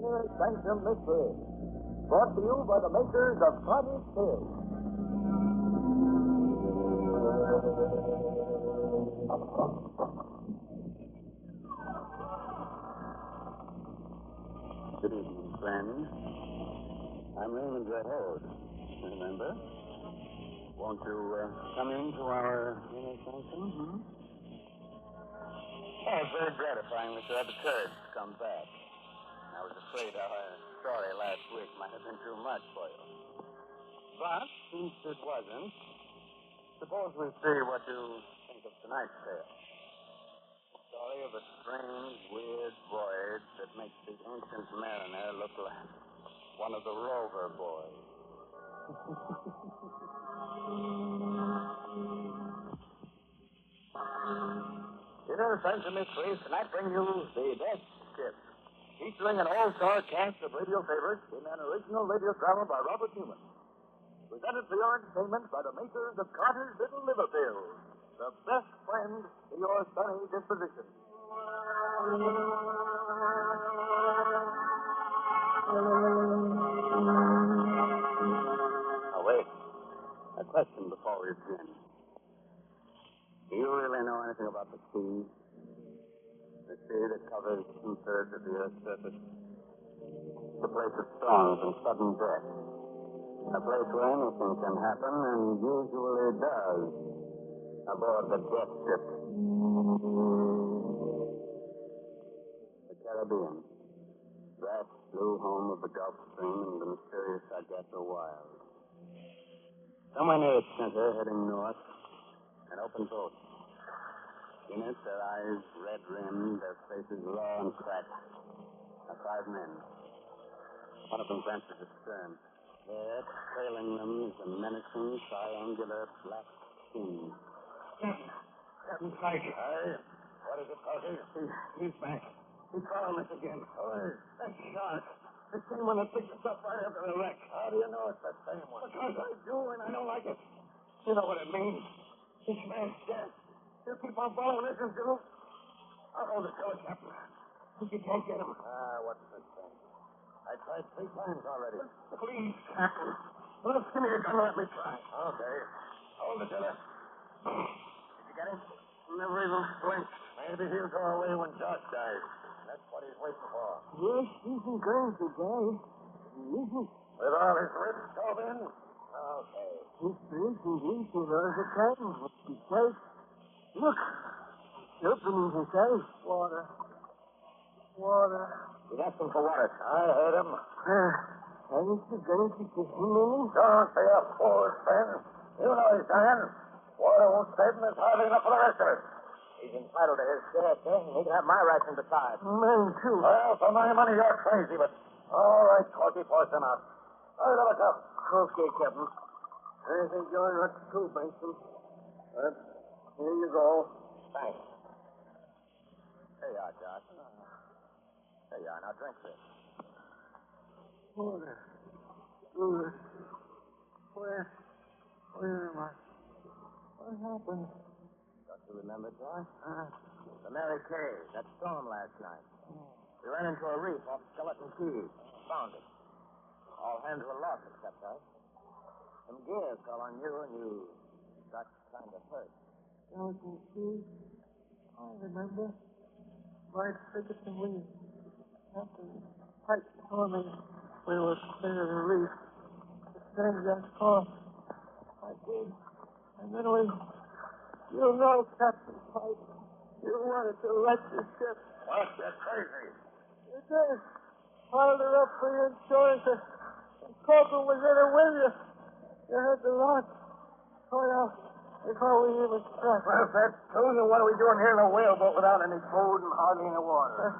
Inner Sanctum Mystery. Brought to you by the makers of Cottage Hill. Good evening, friends. I'm Raymond Red. Remember? Won't you come into our Inner Sanctum? Mm-hmm. Oh, it's very gratifying that you had the courage to come back. I was afraid our story last week might have been too much for you. But, since it wasn't, suppose we see what you think of tonight's tale. The story of a strange, weird voyage that makes the ancient mariner look like one of the rover boys. Inner Sanctum Mysteries tonight bring you The Death Ship, featuring an all-star cast of radio favorites in an original radio drama by Robert Newman. Presented for your entertainment by the makers of Carter's Little Liver Pills, the best friend to your sunny disposition. Now, wait. A question before we begin. Do you really know anything about the sea? The sea that covers 2/3 of the Earth's surface? The place of storms and sudden death. A place where anything can happen, and usually does, aboard the Death Ship. The Caribbean. Vast blue home of the Gulf Stream and the mysterious Sargasso Wild. Somewhere near its center, heading north, an open boat. In it, their eyes red-rimmed, their faces raw and cracked, are 5 men. One of them glances astern. There, trailing them, is a menacing, triangular, black skin. Captain Pike. Aye? What is it, Parker? He's back. He's following us again. Oh, That shark. The same one that picked us up right after the wreck. how do you know it's the same one? Because I do, and I don't like it. You know what it means. This man's dead. You keep on following us until... I'll hold the door, Captain. You can't get him. What's this thing? I tried 3 times already. Please, Captain. Well, give me your gun and let me try. Okay. Hold it, Dilla. Did you get him? Never even blinked. Maybe he'll go away when Josh dies. That's what he's waiting for. Yes, he's going to die. With all his ribs stove in? Okay. His face is easy as a cannon. He says, look, opening his eyes. Water. He's asking for water. I heard him. And is he going to kiss him, Minnie? Don't be a fool, Ben. You know he's dying. Water won't save him. It's hardly enough for the rest of us. He's entitled to his share, sir. He can have my ration besides. Mine, too. Well, for my money, you're crazy, but... All right, Corky, force him out. Hurry, let us up. Okay, Captain. I think you're not too, Benson. But here you go. Thanks. There you are, Josh. There you are. Now drink this. Water. Good. Where am I? What happened? Don't you remember, Josh? The Mary Kay, that storm last night. We ran into a reef off Skeleton Key. Found it. All hands were lost except us. Some gears fell on you, and you got kind of hurt. Skeleton Key. I remember. Right frigate and wings. After the pipe storming, we were clear of the reef. The sand got off. I did. And then you know, Captain Pike, you wanted to wreck the ship. What? You're crazy. You did. Piled her up for your insurance, and Copeland was in it with you. You had the launch. Before we even struck. Well, if that's true, then what are we doing here in a whaleboat without any food and hardly any water?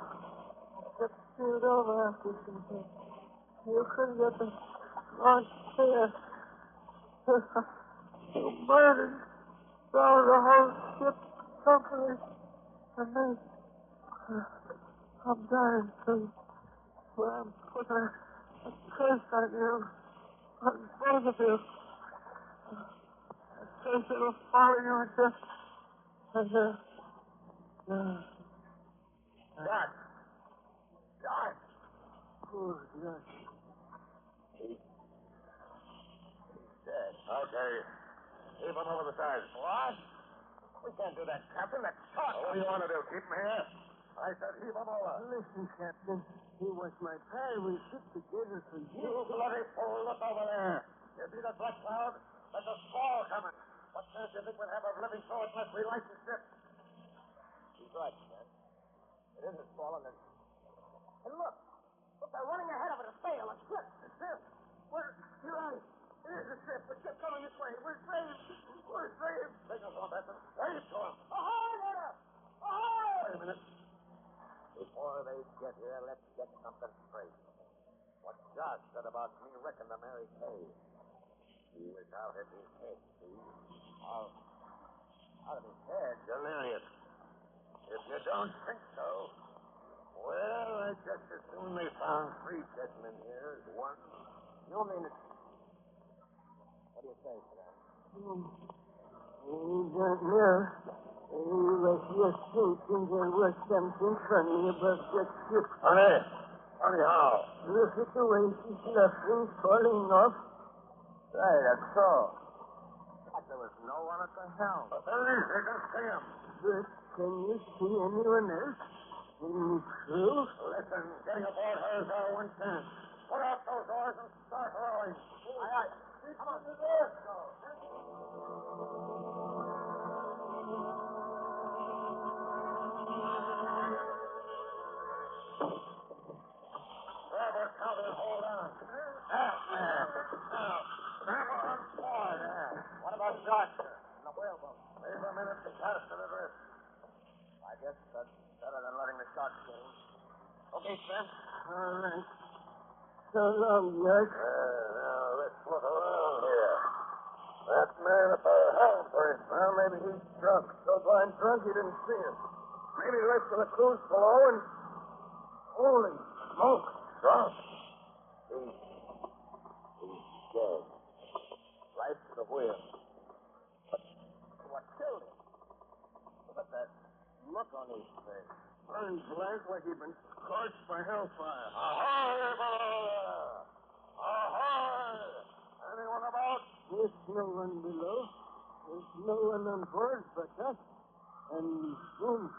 Ship sealed over after something. You couldn't get the launch clear. You murdered the whole ship company. And then I'm dying too. Well, I'm putting a curse on you. On both of you. A curse that'll follow you until... Josh! Poor Gus. He's dead. Okay. Keep him over the side. What? We can't do that, Captain. That's shot. What do you want to do? Keep him here? I said heave him over. Listen, Captain. He was my pal. We shipped together for You years. bloody fool. Look over there. You see that black cloud? There's a squall coming. What chance do you think we'll have of living through it unless we light the ship? He's right, man. It isn't falling. And look. Look, they're running ahead of it. A sail, a ship. A ship. You're right. It is a ship. A ship coming this way. We're saved. We're saved. Signals on that. Wave to him. Ahoy there! Ahoy! Wait a minute. Before they get here, let's get something straight. What Josh said about me wrecking the Mary Kay. He was out of his head, see? Out of his head? Delirious. If you don't think so, well, I just as soon they found 3 dead men here as 1. You mean it? What do you say, Sam? We don't know. We were just thinking there was something funny about that ship. Funny? Funny how? Look at the way she's luffing, falling off. Right, that's so. But there was no one at the helm. But there is. You can see him. But can you see anyone else? Any crew? Listen, getting aboard her is our one chance. Put out those oars and start rowing. Aye, aye. Come on. Let's go. Robert, cover, hold on. Now, grandma on board. What about Josh and the whaleboat? Wait a minute to cast it adrift. I guess that's better than letting the sharks get in. Okay, Sam. All right. So long, Gus. Now, let's look around here. That man at the helm first. Well, maybe he's drunk. So blind drunk he didn't see him. Maybe the rest of the crew's below and... Holy smoke. Drunk. He's dead. Right to the wheel. What killed him? Look at that look on his face. Burned black like he'd been scorched by hellfire. Ahoy, below there! Ahoy! Anyone about? There's no one below. There's no one on board but us. And him.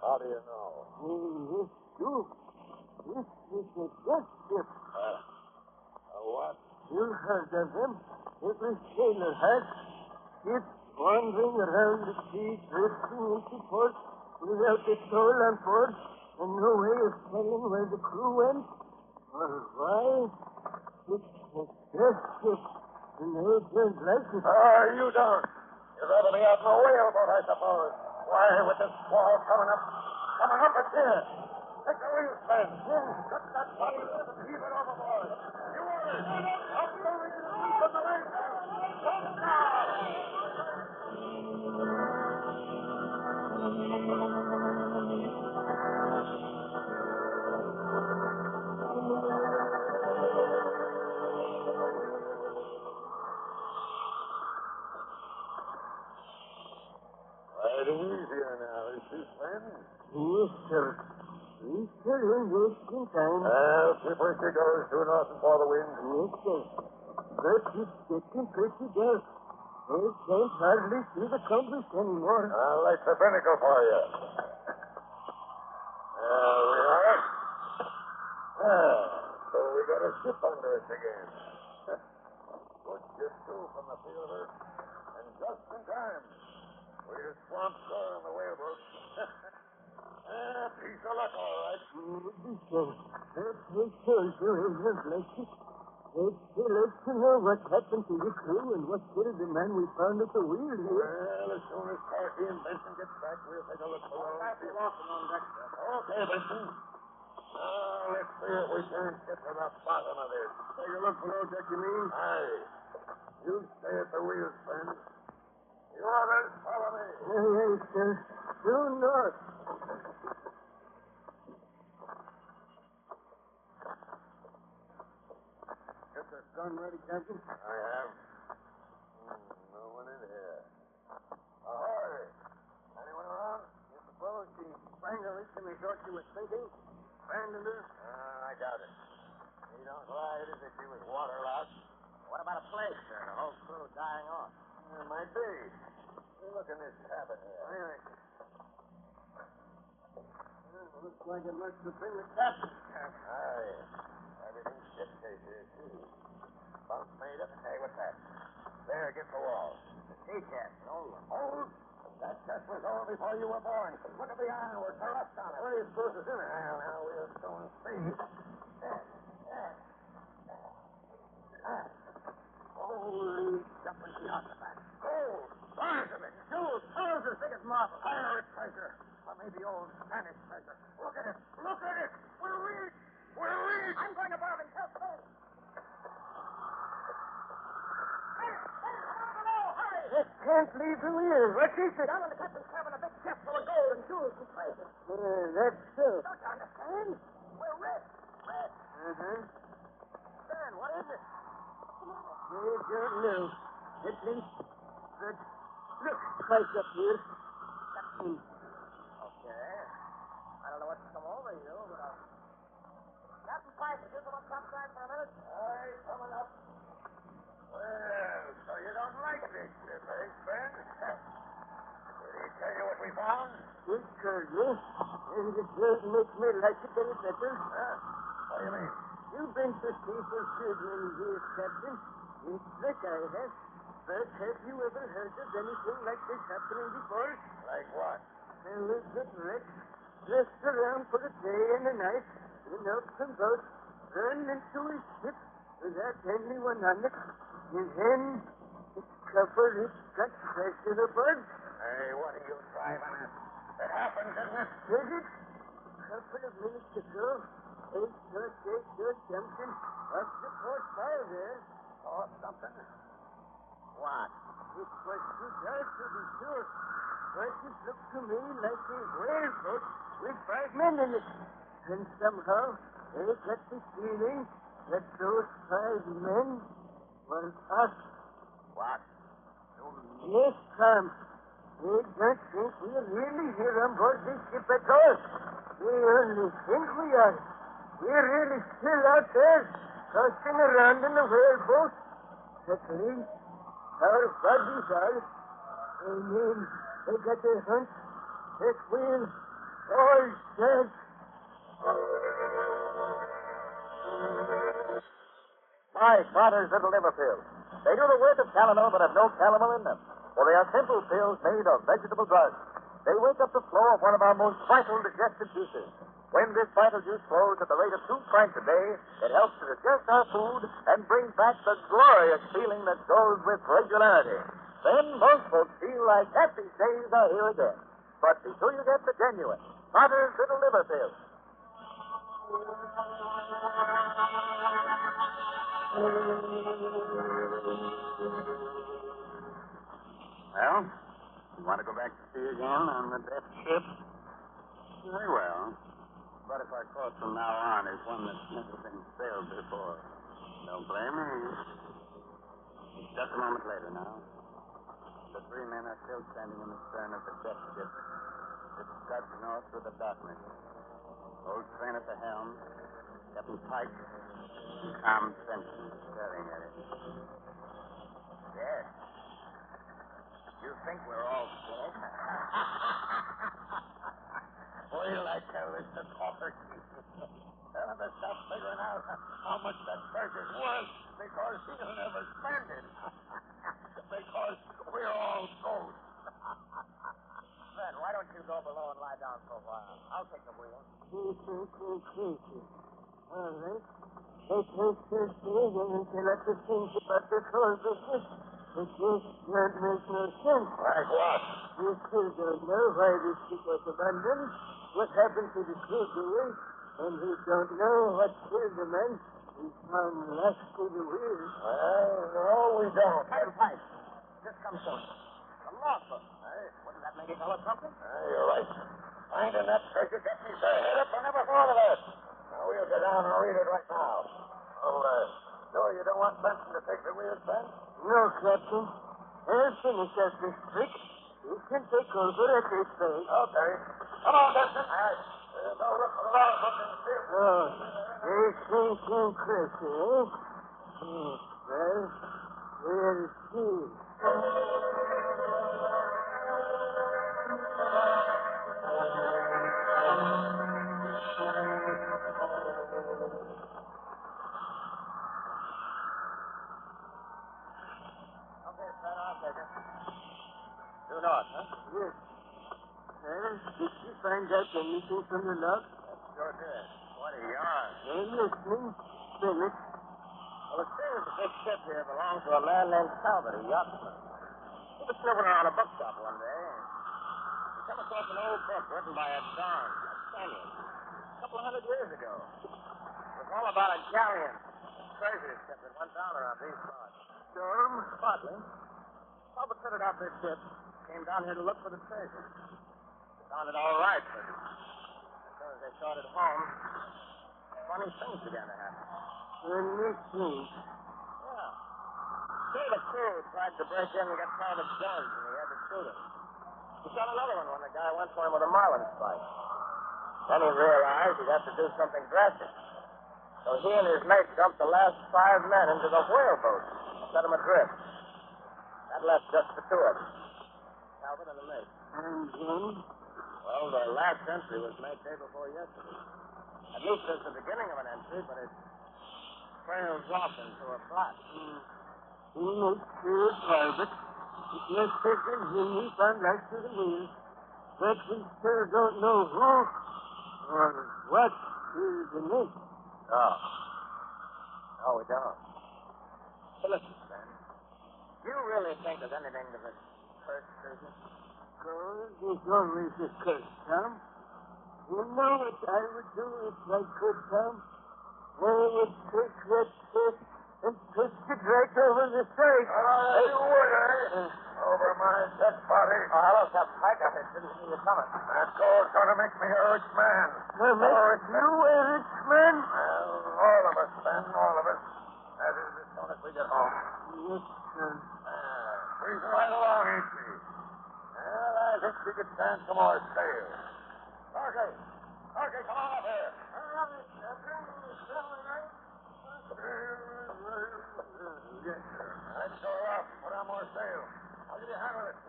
How do you know? This too. This is a death ship. What? You heard of them. Every sailor has. Ships wandering around the sea, drifting into port without a soul on board, and no way of telling where the crew went. Well, why? It's a death ship, and they don't like it. You don't. You'd rather be out in a whaleboat, I suppose. Why, with this squall coming up it's here. Take the wheel, Sven. Cut that body and heave it overboard. You want it? Up the wheel, from the length. Come down. Right easier now, is she, Sven? Yes, sir. We still in wasting time. Well, keep where she goes, due north and for the wind. Yes, sir. But it's getting pretty dark. I can't hardly see the compass anymore. I'll light the binnacle for you. There we are. So we got a ship under us again. Good ship, too, from the feel of her. And just in time. We just swamped shore on the whaleboat. Piece of luck, all right. Maybe so. But I told you I don't like it. I'd still like to know what happened to the crew and what killed the man we found at the wheel here. Well, as soon as Parky and Benson get back, we'll take a look below. on deck, sir. Okay, Benson. Now, let's see if we can't get to the bottom of this. Take a look below deck, you mean? Aye. You stay at the wheel, friend. You others, follow me. Aye, sir. Due north. Get the gun ready, Captain? I have. No one in here. Ahoy! Anyone around? I suppose she sprang the reach in the short she was thinking. Abandoned her. I got it. He don't ride as if he was waterlogged. What about a plague, sir? The whole crew dying off. It might be. Look in this cabin here. Looks like it must have been the captain. Aye. Everything's shipshape here, too. Bunk made up. Hey, what's that? There against the wall. The sea chest. Old one. Old? That chest was old before you were born. Look at the ironwork, the rust on it. What do you suppose is in it? Well, now we'll soon see. Holy jumping the artifact. Gold. Bars of it. Jewels. Pearls as big as marble. Pirate treasure. Or maybe old Spanish treasure. Look at it. Look at it. We're rich. We're rich. I'm going to borrow and help Spain. It can't leave who he is. What is it? Down in the captain's cabin, a big chest full of gold and jewels and treasure. That's so. Don't you understand? We're rich. Rich. Stan, what is it? I don't know. At least, but looks quite up here. Okay. I don't know what's come over you, but Captain Pike, would you come up topside for a minute? Aye, coming up. Well, so you don't like this ship, eh, Ben? Did he tell you what we found? He told me, and it doesn't make me like it any better. What do you mean? You've been to sea for good many years, Captain. It's like I have. But have you ever heard of anything like this happening before? Like what? Well, we get wrecked, dressed around for a day and a night, in open boat, run into a ship without anyone on it, and then it's covered, it's got treasure aboard. Hey, what are you driving at? It happened, didn't it? Did it? A couple of minutes ago, they saw something off the port bow there. Saw something? What? It was too dark to be sure, but it looked to me like a whaleboat with 5 men in it. And somehow, I got the feeling that those 5 men were us. What? Yes, Tom. We don't think we're really here on board this ship at all. We only think we are. We're really still out there, tossing around in the whaleboat. At least, our bodies are. I mean, I got a hunch that we're all dead. My father's little liver pills. They do the work of calomel but have no calomel in them, for they are simple pills made of vegetable drugs. They wake up the flow of one of our most vital digestive juices. When this vital juice flows at the rate of 2 pints a day, it helps to digest our food and brings back the glorious feeling that goes with regularity. Then most folks feel like happy days are here again. But be sure you get the genuine Father's Little Liver Pills. Well, you want to go back to sea again on the death ship? Very well. But if our course from now on is one that's never been sailed before, don't blame me. It's just a moment later now. The 3 men are still standing in the stern of the death ship. It scuds north through the darkness. Old Train at the helm, Captain Pike, and Tom Benson staring at it. Dead? You think we're all dead? Wait till I tell this to Coffee. Tell him to stop figuring out how much that treasure's worth because he'll never spend it. Because we're all ghosts. Fred, why don't you go below and lie down for a while? I'll take the wheel. Crazy. All right. It takes us days until I could think about this whole business. It just don't make no sense. Like what? We still don't know why this ship was abandoned, what happened to the crew doers, and we don't know what killed the man we found last to the wheel. Well, no, we don't. Captain Pike, just come soon. The logbook. Hey, wouldn't that make it tell us something? You're right. Finding that treasure gets me so head up I never thought of that. Now, we'll go down and read it right now. Oh, sure you don't want Benson to take the wheel, Ben? No, Captain. I'll finish up this trick. You can take over at this stage. Okay. Come on, Benson. All right. No look for the logbook in the field. Oh, they Inner Sanctum Crystal, eh? Well, we'll see. Okay, sir, I'll take it. Due north, huh? Yes. Well, did you find out anything from the log? Sure did. What a yarn. I'm listening. Finish. Well, it seems that this ship here belongs to a man named Talbot, a yachtsman. He was snooping around a bookshop one day. He came across an old book written by a Don, a Spaniard, a couple of 100 years ago. It was all about a galleon, a treasure ship that went down around these parts. Storm? Partly. Talbot fitted out this ship, came down here to look for the treasure. They found it all right, but as soon as they started home, funny things began to happen. Listening. Yeah. See, the crew tried to break in and get Talbot's guns, and he had to shoot him. He shot another one when the guy went for him with a marlinspike. Then he realized he'd have to do something drastic. So he and his mate dumped the last 5 men into the whaleboat and set them adrift. That left just the two of them, Talbot and the mate. And then? Well, the last entry was made day before yesterday. At least it's the beginning of an entry, but it trails off into a blot. Inner Talbot. It left Pickens and he found right to the wheel. But we still don't know who or what is the next. No. No, we don't. Hey, listen, Ben. Do you really think there's anything to this cursed business? God, there's always a curse, Tom. You know what I would do if I could, Tom? I would take that fish and twist it right over the face. You would, eh? Over my dead body. Oh, hello, Captain Pike. I didn't see you coming. That gold's gonna make me a rich man. Well, make you a rich man? Well, all of us, Ben, all of us. That is, as soon as we get home. Yes, sir. Breezing right along, ain't we? Well, I think we could stand some more sail. Okay. Okay, come on up here. Yes, sir. That's so rough. Put on more sail. I'll give you a hand with it.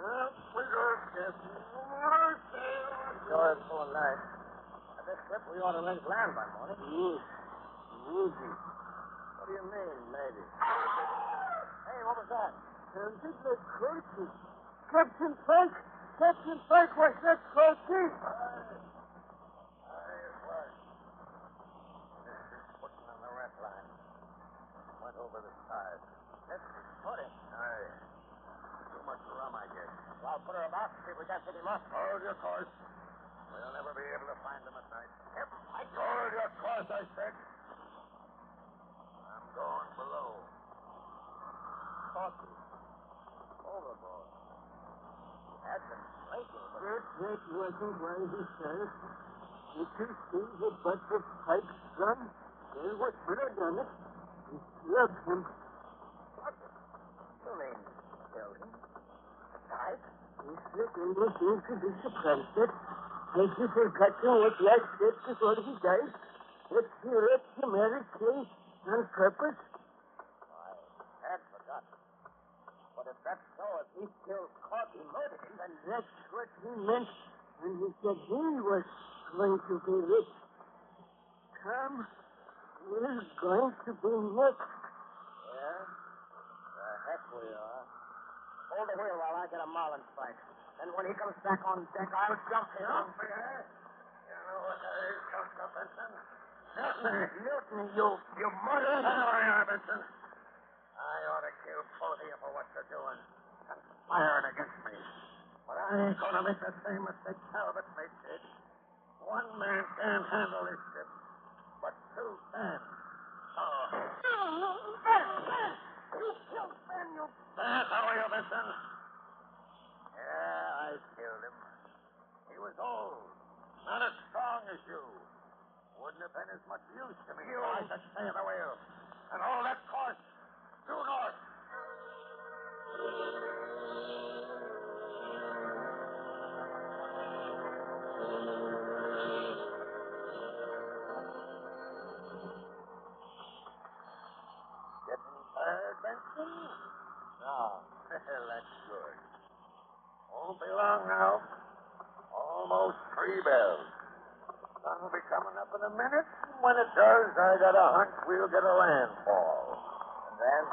We go, Captain. More sail. Sure is full of night. At this trip, we ought to raise land by morning. Yes. Maybe. What do you mean, maybe? Hey, what was that? Sounded like Corky. Captain Pike! Captain Pike, was that Corky? It was. This is putting on the rat line. Went over the side. This is footing. Aye. Too much rum, I guess. Well, put her about, see if we can't pick him up. Hold your course. We'll never be able to find them at night. Yep, I Hold your course, I said. I'm going below. Corky. Overboard. Had been drinking, but That wasn't why he said. Did you see the butt of Pike's gun? There was blood on it. He slugged him. you mean killed him? Pike? He certainly seemed to be surprised at. Has he forgotten what Yash said before he died? That he left the Mary Kay on purpose? I had forgotten. But if that's so, if he killed Corky, murdered him, then That's what he meant when he said he was going to be rich. Tom, we're going to be next. yeah? The heck we are. Hold the wheel while I get a marlinspike. Then when he comes back on deck, I'll jump him. Jump, eh? You know what that is, Dr. Benson? Newton, you mother. There I are, Benson. I ought to kill both of you for what you're doing. Conspiring against me. But I ain't going to make the same mistake Talbot made, Sid. One man can't handle this ship, but two can. Oh. Ben! You killed Ben, you... How are you, Benson? Yeah, I killed him. He was old, not as strong as you. Wouldn't have been as much use to me if I could stay in the wheel. And all that course, due north. in a minute. When it does, I got a hunch we'll get a landfall. And then?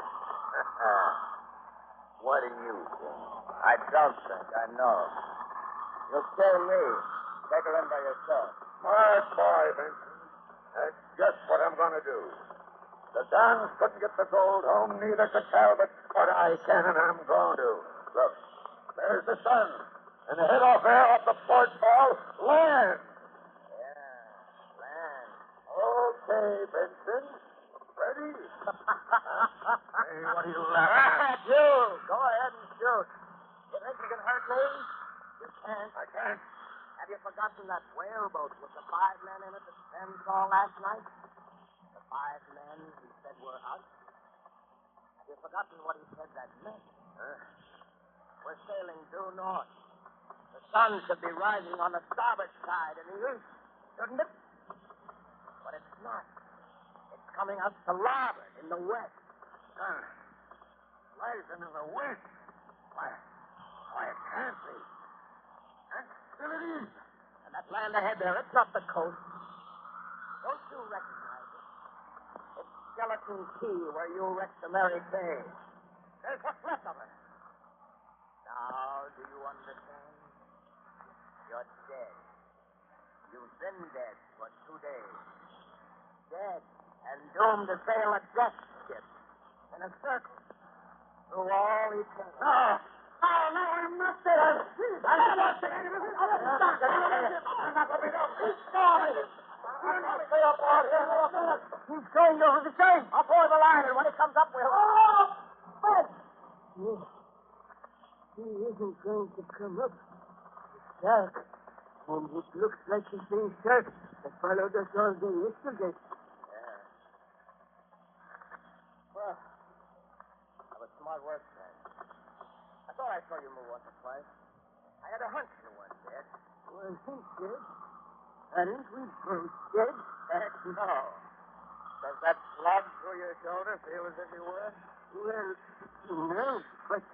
What do you think? I don't think. I know. You'll kill me. Take her in by yourself. Smart boy, Vincent. That's just what I'm going to do. The Dons couldn't get the gold home, neither could Talbot, but I can, and I'm going to. Look, there's the sun. And ahead off there, off the port bow, land. Yeah, land. Okay, Vincent. Ready? Hey, what are you laughing at? You! Go ahead and shoot. You think you can hurt me? You can't. I can't. Have you forgotten that whaleboat with the 5 men in it that Ben saw last night? The 5 men he said were us? Have you forgotten what he said that meant? We're sailing due north. The sun should be rising on the starboard side in the east, shouldn't it? But it's not. It's coming us to larboard in the west. Rising in the west. Why, it can't be. And still it is. And that land ahead there, it's not the coast. Don't you recognize it? It's Skeleton Key where you wrecked the Mary Kay. There's what's left of her. Now, do you understand? You're dead. You've been dead for 2 days. Dead and doomed to sail a death ship in a circle through all eternity. No, I'm not dead. I'm not dead. I'm not going to go. I'm going to stay up out here. He's going over the same. I'll pour the line, and when he comes up, we'll... Oh! Ben! He isn't going to come up. It's dark. And it looks like the same shark that followed us all day yesterday. Yeah. Well, that was smart work, man. I thought I saw you move once or twice. I had a hunch you weren't dead. Wasn't dead? Aren't we both dead? Heck no. Does that slug through your shoulder feel as if you were? Well, no, but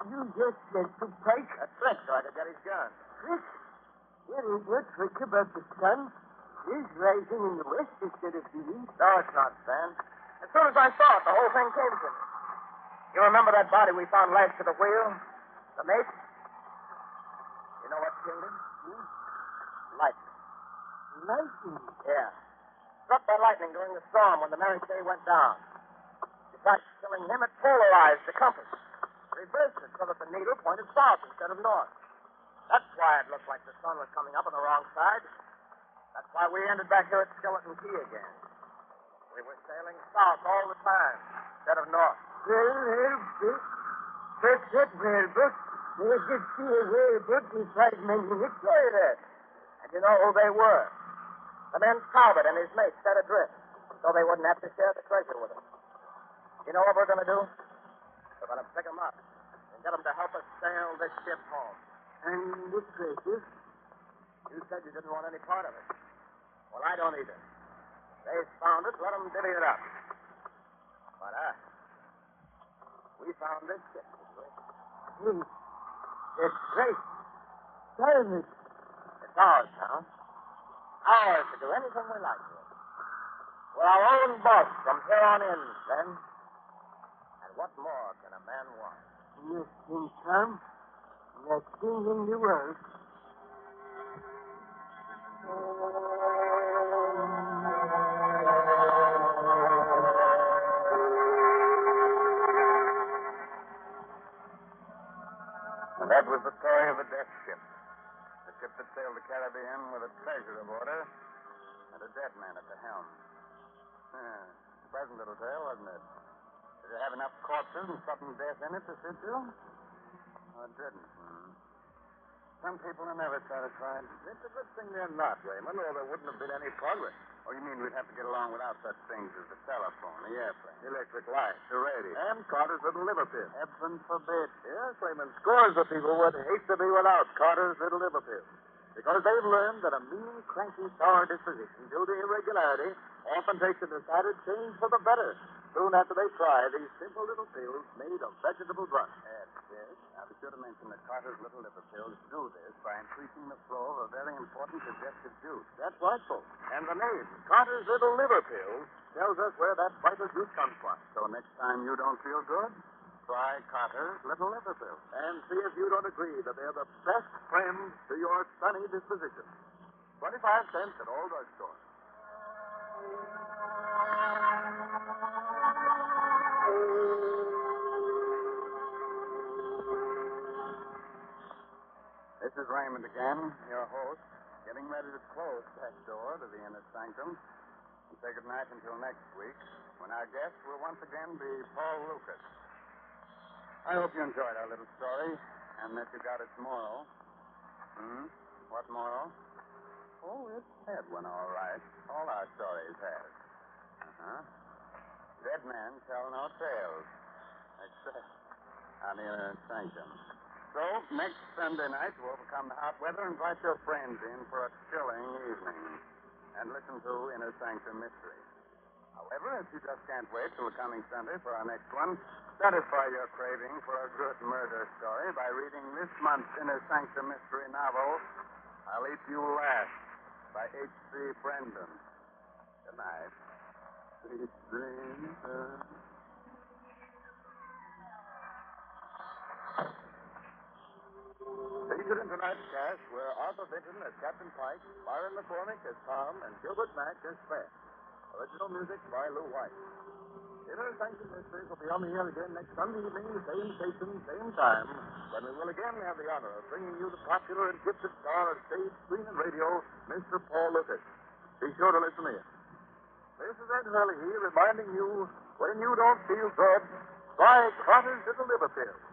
you just said to Pike. A trick so I could get his gun. Trick? There ain't no trick about the sun. It's rising in the west instead of the east. No, it's not, Stan. As soon as I saw it, the whole thing came to me. You remember that body we found lashed to the wheel? The mate? You know what killed him? Lightning. Lightning? Yeah. Struck by lightning during the storm when the Mary Kay went down. Besides killing him, it polarized the compass. Reversed it so that the needle pointed south instead of north. That's why it looked like the sun was coming up on the wrong side. That's why we ended back here at Skeleton Key again. We were sailing south all the time instead of north. That's that whaleboat. They could see a whaleboat with 5 men in it. Sure you did. And you know who they were? The men Talbot and his mate set adrift so they wouldn't have to share the treasure with them. You know what we're going to do? We're going to pick them up and get them to help us sail this ship home. And the treasure? You said you didn't want any part of it. Well, I don't either. They found it, let them divvy it up. But we found this ship, didn't we? That's right. Private. It's ours now. Ours to do anything we like with. We're our own boss from here on in, then. And what more can a man want? Nothing, Tom. Nothing in the world. And that was the story of the death ship. The ship that sailed the Caribbean with a treasure aboard her and a dead man at the helm. Pleasant little tale, wasn't it? Did it have enough corpses and sudden death in it to suit you? Oh, it didn't. Some people are never satisfied. It's a good thing they're not, Raymond, or there wouldn't have been any progress. Oh, you mean we'd have to get along without such things as the telephone, the airplane, the electric light, the radio, and Carter's little liver pill. Heaven forbid. Yes, Raymond, scores of people would hate to be without Carter's little liver pill. Because they've learned that a mean, cranky, sour disposition due to irregularity often takes a decided change for the better soon after they try these simple little pills made of vegetable blood. Yes. Now, be sure to mention that Carter's little liver pills do this by increasing the flow of a very important digestive juice. That's right, folks. And the name, Carter's Little Liver Pills, tells us where that vital juice comes from. So next time you don't feel good, try Carter's little liver pills. And see if you don't agree that they're the best friend to your sunny disposition. 25 cents at all drugstores. This is Raymond again, your host, getting ready to close that door to the Inner Sanctum and say goodnight until next week, when our guest will once again be Paul Lucas. I hope you enjoyed our little story and that you got its moral. What moral? Oh, it had one, all right. All our stories have. Dead men tell no tales, except on the Inner Sanctum. So, next Sunday night, to overcome the hot weather, invite your friends in for a chilling evening and listen to Inner Sanctum Mystery. However, if you just can't wait till the coming Sunday for our next one, satisfy your craving for a good murder story by reading this month's Inner Sanctum Mystery novel, I'll Eat You Last, by H.C. Brendan. Good night. Sweet dreams. Featured in tonight's cast were Arthur Vinton as Captain Pike, Byron McCormick as Tom, and Gilbert Mack as Fred. Original music by Lou White. Inner Sanctum Mysteries will be on the air again next Sunday evening, same station, same time, when we will again have the honor of bringing you the popular and gifted star of stage, screen, and radio, Mr. Paul Lucas. Be sure to listen in. This is Ed Hurley here reminding you, when you don't feel good, try Carter's Little Liver Pills.